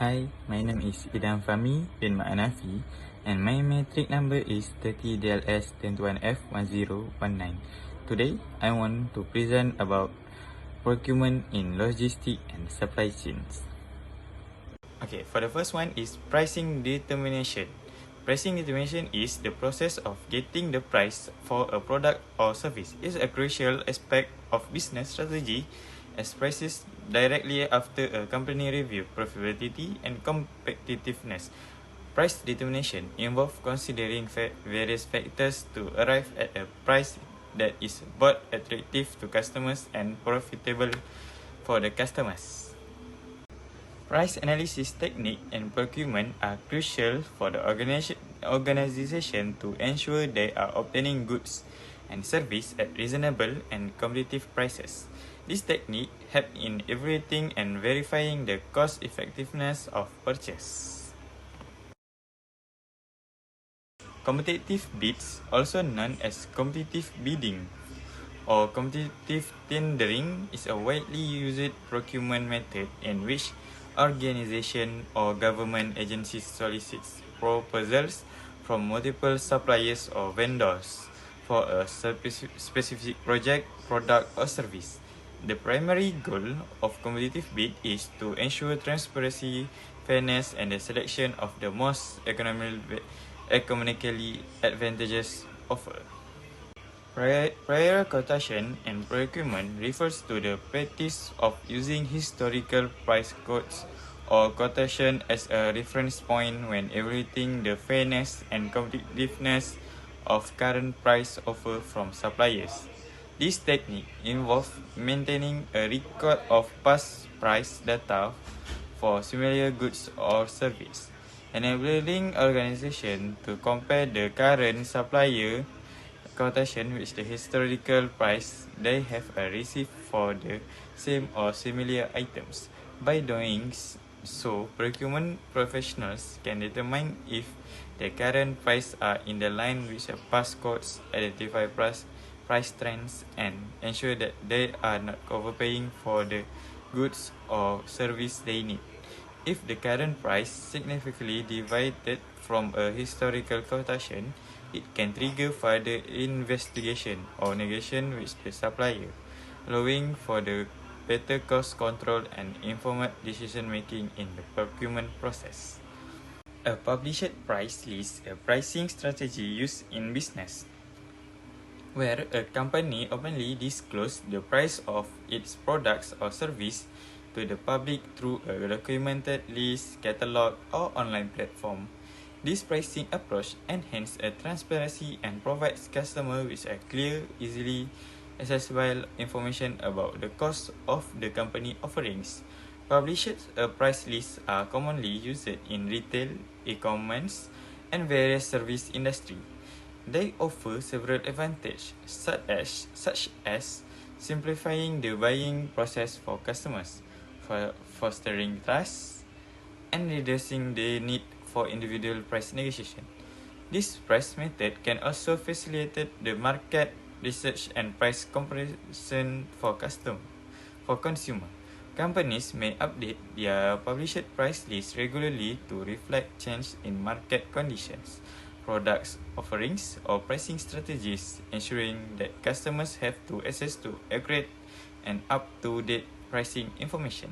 Hi, my name is Idam Fahmi bin Ma'anafi and my metric number is 30DLS21F1019. Today, I want to present about procurement in logistics and supply chains. Okay, for the first one is pricing determination. Pricing determination is the process of getting the price for a product or service. It's a crucial aspect of business strategy as prices directly after a company review profitability and competitiveness. Price determination involves considering various factors to arrive at a price that is both attractive to customers and profitable for the customers. Price analysis technique and procurement are crucial for the organization to ensure they are obtaining goods and service at reasonable and competitive prices. This technique helps in evaluating and verifying the cost effectiveness of purchase. Competitive bids, also known as competitive bidding or competitive tendering, is a widely used procurement method in which organization or government agencies solicits proposals from multiple suppliers or vendors for a specific project, product, or service. The primary goal of competitive bid is to ensure transparency, fairness, and the selection of the most economically advantageous offer. Prior quotation and procurement refers to the practice of using historical price quotes or quotation as a reference point when evaluating the fairness and competitiveness of current price offer from suppliers. This technique involves maintaining a record of past price data for similar goods or service, enabling organizations to compare the current supplier quotation with the historical price they have received for the same or similar items. By doing so, procurement professionals can determine if the current price are in the line with the past quotes, identify price trends, and ensure that they are not overpaying for the goods or service they need. If the current price significantly deviated from a historical quotation, it can trigger further investigation or negotiation with the supplier, allowing for the better cost control and informed decision making in the procurement process. A published price list is a pricing strategy used in business, where a company openly discloses the price of its products or service to the public through a documented list, catalog, or online platform. This pricing approach enhances transparency and provides customers with a clear, easily accessible information about the cost of the company offerings. Published price lists are commonly used in retail, e-commerce, and various service industries. They offer several advantages, such as simplifying the buying process for customers, fostering trust, and reducing the need for individual price negotiation. This price method can also facilitate the market research and price comparison for consumer. Companies may update their published price list regularly to reflect change in market conditions, products offerings, or pricing strategies, ensuring that customers have access to accurate and up-to-date pricing information.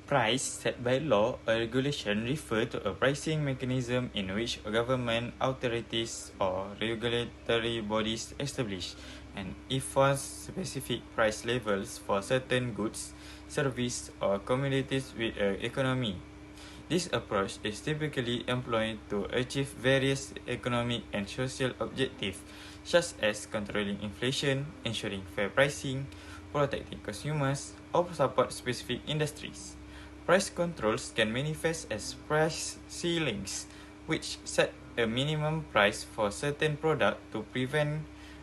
Price set by law or regulation refer to a pricing mechanism in which government authorities or regulatory bodies establish and enforce specific price levels for certain goods, services, or commodities with an economy. This approach is typically employed to achieve various economic and social objectives, such as controlling inflation, ensuring fair pricing, protecting consumers, or support specific industries. Price controls can manifest as price ceilings, which set a minimum price for certain products to prevent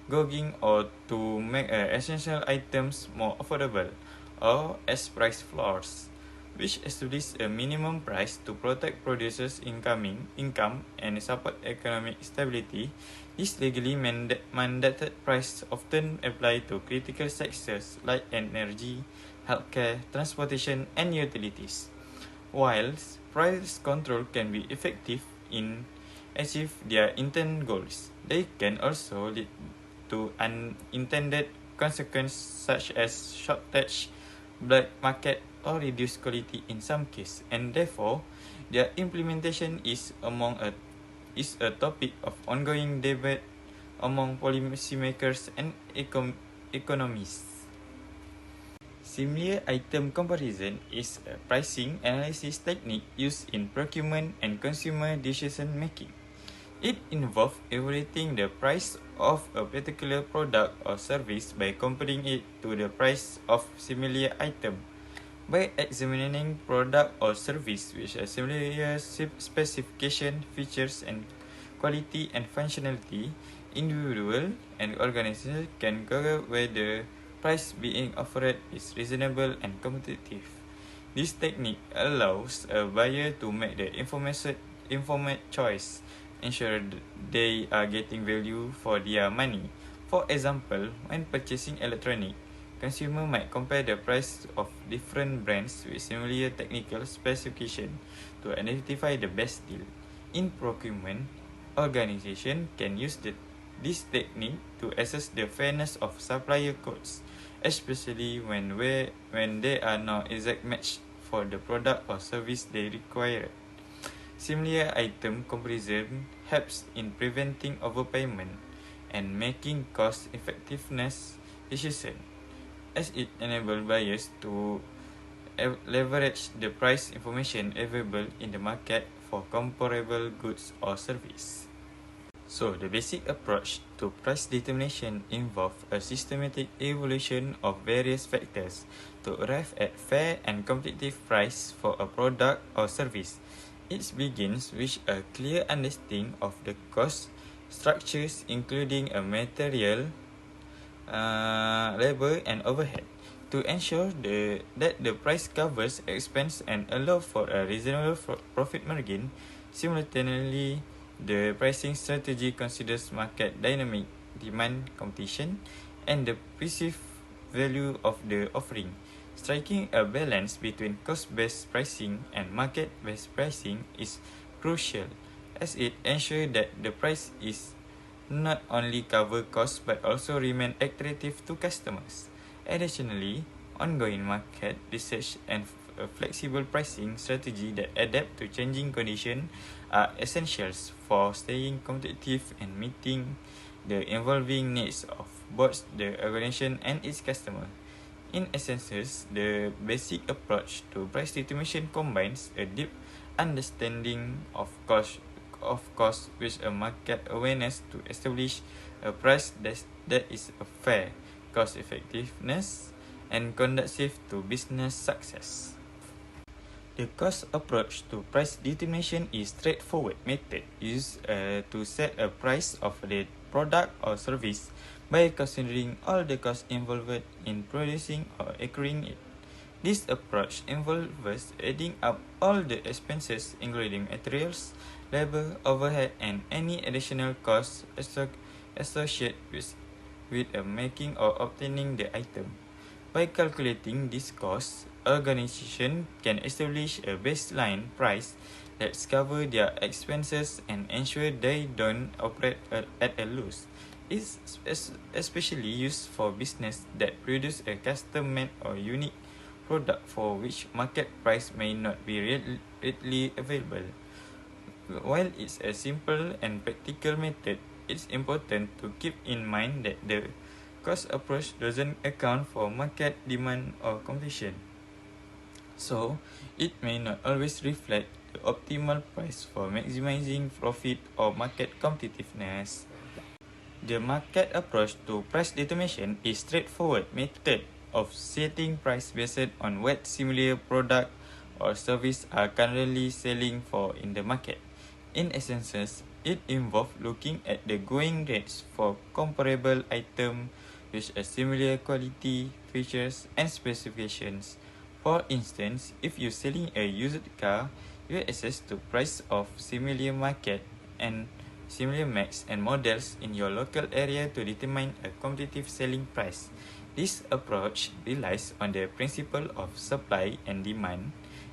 gouging or to make essential items more affordable, or as price floors, which establish a minimum price to protect producers' income and support economic stability. These legally mandated prices often apply to critical sectors like energy, healthcare, transportation, and utilities. Whilst price control can be effective in achieve their intended goals, they can also lead to unintended consequences such as shortage, black market, or reduced quality in some cases, and therefore their implementation is a topic of ongoing debate among policymakers and economists. Similar item comparison is a pricing analysis technique used in procurement and consumer decision making. It involves evaluating the price of a particular product or service by comparing it to the price of similar item. By examining product or service which are similar specification, features, and quality and functionality, individual and organization can gauge whether price being offered is reasonable and competitive. This technique allows a buyer to make the informed choice, ensure they are getting value for their money. For example, when purchasing electronic, consumer might compare the price of different brands with similar technical specification to identify the best deal. In procurement, organization can use this technique to assess the fairness of supplier quotes, especially when they are not exact match for the product or service they require. Similar item comparison helps in preventing overpayment and making cost effectiveness decisions, as it enables buyers to leverage the price information available in the market for comparable goods or service. So, the basic approach to price determination involves a systematic evaluation of various factors to arrive at fair and competitive price for a product or service. It begins with a clear understanding of the cost structures, including a material, labor, and overhead, to ensure that the price covers expense and allow for a reasonable profit margin. Simultaneously, the pricing strategy considers market dynamic, demand, competition, and the perceived value of the offering. Striking a balance between cost-based pricing and market-based pricing is crucial, as it ensures that the price is not only cover costs but also remain attractive to customers. Additionally, ongoing market research and a flexible pricing strategy that adapt to changing conditions are essentials for staying competitive and meeting the evolving needs of both the organization and its customer. In essence, the basic approach to price determination combines a deep understanding of cost with a market awareness to establish a price that is a fair, cost effectiveness, and conducive to business success. The cost approach to price determination is straightforward method used to set a price of the product or service by considering all the costs involved in producing or acquiring it. This approach involves adding up all the expenses including materials, labor, overhead, and any additional costs associated with making or obtaining the item. By calculating these costs, organizations can establish a baseline price that covers their expenses and ensure they don't operate at a loss. It's especially used for business that produce a custom-made or unique product for which market price may not be readily available. While it's a simple and practical method, it's important to keep in mind that the cost approach doesn't account for market demand or competition, so it may not always reflect the optimal price for maximizing profit or market competitiveness. The market approach to price determination is straightforward method of setting price based on what similar product or service are currently selling for in the market. In essence, it involves looking at the going rates for comparable items with a similar quality, features, and specifications. For instance, if you're selling a used car, you access to price of similar market and similar makes and models in your local area to determine a competitive selling price. This approach relies on the principle of supply and demand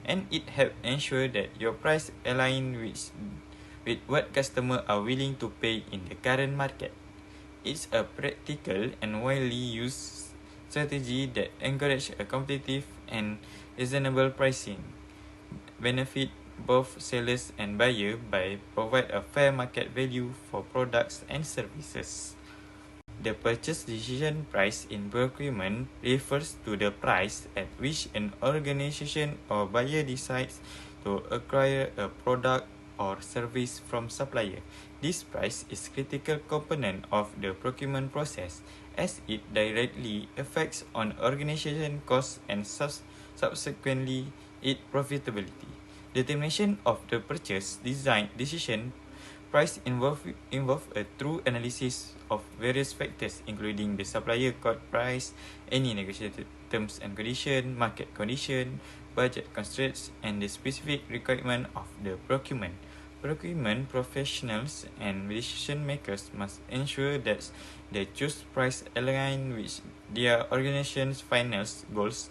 and it helps ensure that your price align with what customers are willing to pay in the current market. It's a practical and widely used strategy that encourages a competitive and reasonable pricing, benefit both sellers and buyers by provide a fair market value for products and services. The purchase decision price in procurement refers to the price at which an organization or buyer decides to acquire a product or service from supplier. This price is a critical component of the procurement process as it directly affects on organization costs and subsequently its profitability. Determination of the purchase design decision price involve a true analysis of various factors including the supplier quote price, any negotiated terms and conditions, market condition, budget constraints, and the specific requirement of the procurement. Procurement professionals and decision makers must ensure that they choose price aligned with their organization's final goals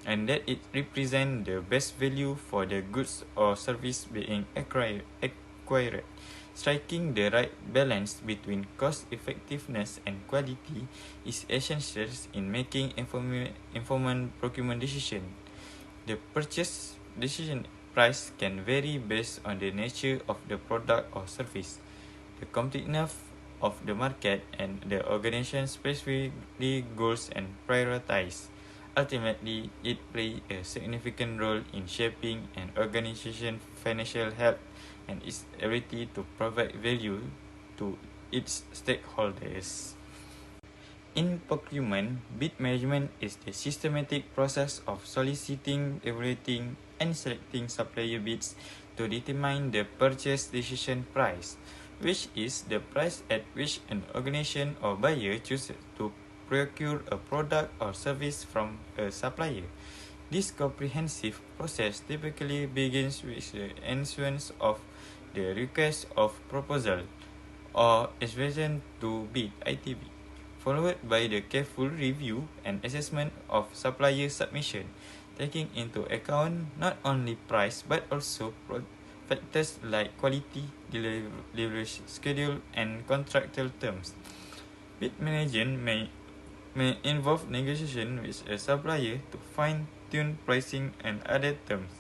and that it represents the best value for the goods or service being acquired. Striking the right balance between cost effectiveness and quality is essential in making informed procurement decisions. The purchase decision price can vary based on the nature of the product or service, the competitiveness of the market, and the organization's specific goals and priorities. Ultimately, it plays a significant role in shaping an organization's financial health and its ability to provide value to its stakeholders. In procurement, bid management is the systematic process of soliciting, evaluating, and selecting supplier bids to determine the purchase decision price, which is the price at which an organization or buyer chooses to procure a product or service from a supplier. This comprehensive process typically begins with the issuance of the request of proposal or invitation to bid (ITB), followed by the careful review and assessment of supplier submission, taking into account not only price but also factors like quality, delivery schedule, and contractual terms. Bid management may involve negotiation with a supplier to fine-tune pricing and other terms,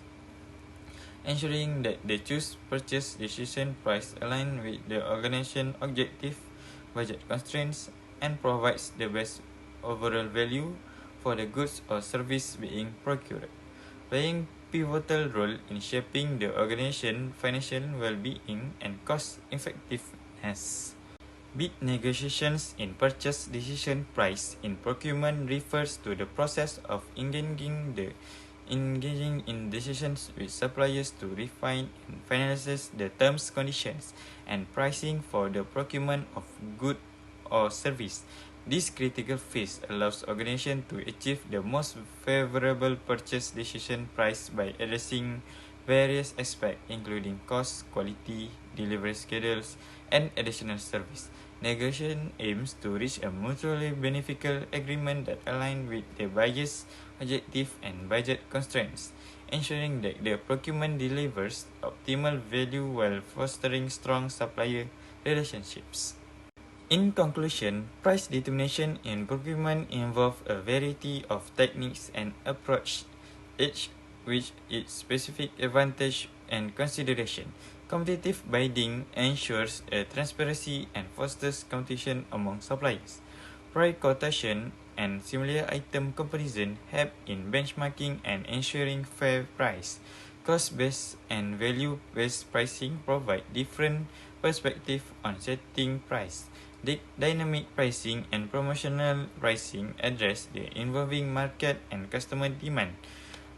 ensuring that the choose purchase decision price align with the organization objective, budget constraints, and provides the best overall value for the goods or service being procured, playing pivotal role in shaping the organization's financial well-being and cost effectiveness. Bid negotiations in purchase decision price in procurement refers to the process of engaging in decisions with suppliers to refine and finalize the terms, conditions, and pricing for the procurement of good or service. This critical phase allows organizations to achieve the most favorable purchase decision price by addressing various aspects including cost, quality, delivery schedules, and additional service. Negotiation aims to reach a mutually beneficial agreement that aligns with the buyer's objective and budget constraints, ensuring that the procurement delivers optimal value while fostering strong supplier relationships. In conclusion, price determination in procurement involves a variety of techniques and approaches, each with its specific advantage and consideration. Competitive bidding ensures a transparency and fosters competition among suppliers. Price quotation and similar item comparison help in benchmarking and ensuring fair price. Cost-based and value-based pricing provide different perspectives on setting price. Dynamic pricing and promotional pricing address the evolving market and customer demand.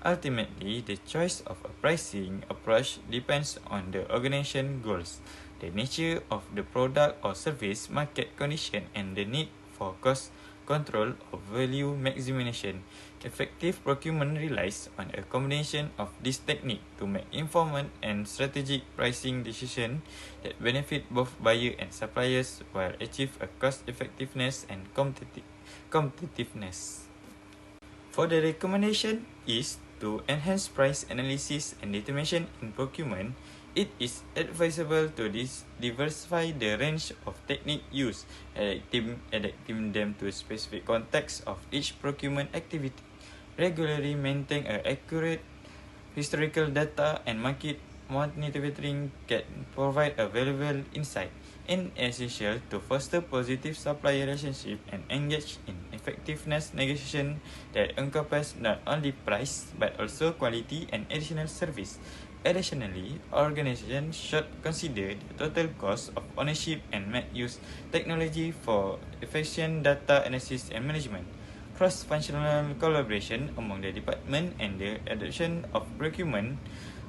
Ultimately, the choice of a pricing approach depends on the organization goals, the nature of the product or service, market condition, and the need for cost control or value maximization. Effective procurement relies on a combination of this technique to make informed and strategic pricing decisions that benefit both buyers and suppliers while achieve a cost effectiveness and competitiveness. For the recommendation is To enhance price analysis and determination in procurement, it is advisable to diversify the range of technique used, adapting them to specific contexts of each procurement activity. Regularly maintain accurate historical data and market monitoring can provide a valuable insight and essential to foster positive supply relationship and engage in effectiveness negotiation that encompass not only price but also quality and additional service. Additionally, organizations should consider the total cost of ownership and make use technology for efficient data analysis and management. Cross-functional collaboration among the department and the adoption of procurement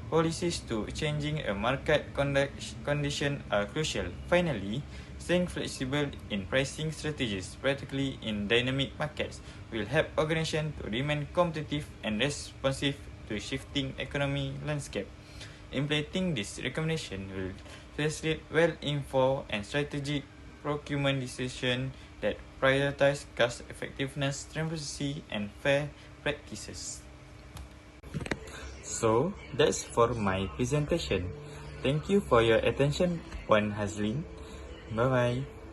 policies to changing a market condition are crucial. Finally, staying flexible in pricing strategies, particularly in dynamic markets, will help organizations to remain competitive and responsive to shifting economic landscape. Implementing this recommendation will facilitate well-informed and strategic procurement decisions that prioritize cost effectiveness, transparency, and fair practices. So, that's for my presentation. Thank you for your attention, Puan Hazlin. Bye-bye.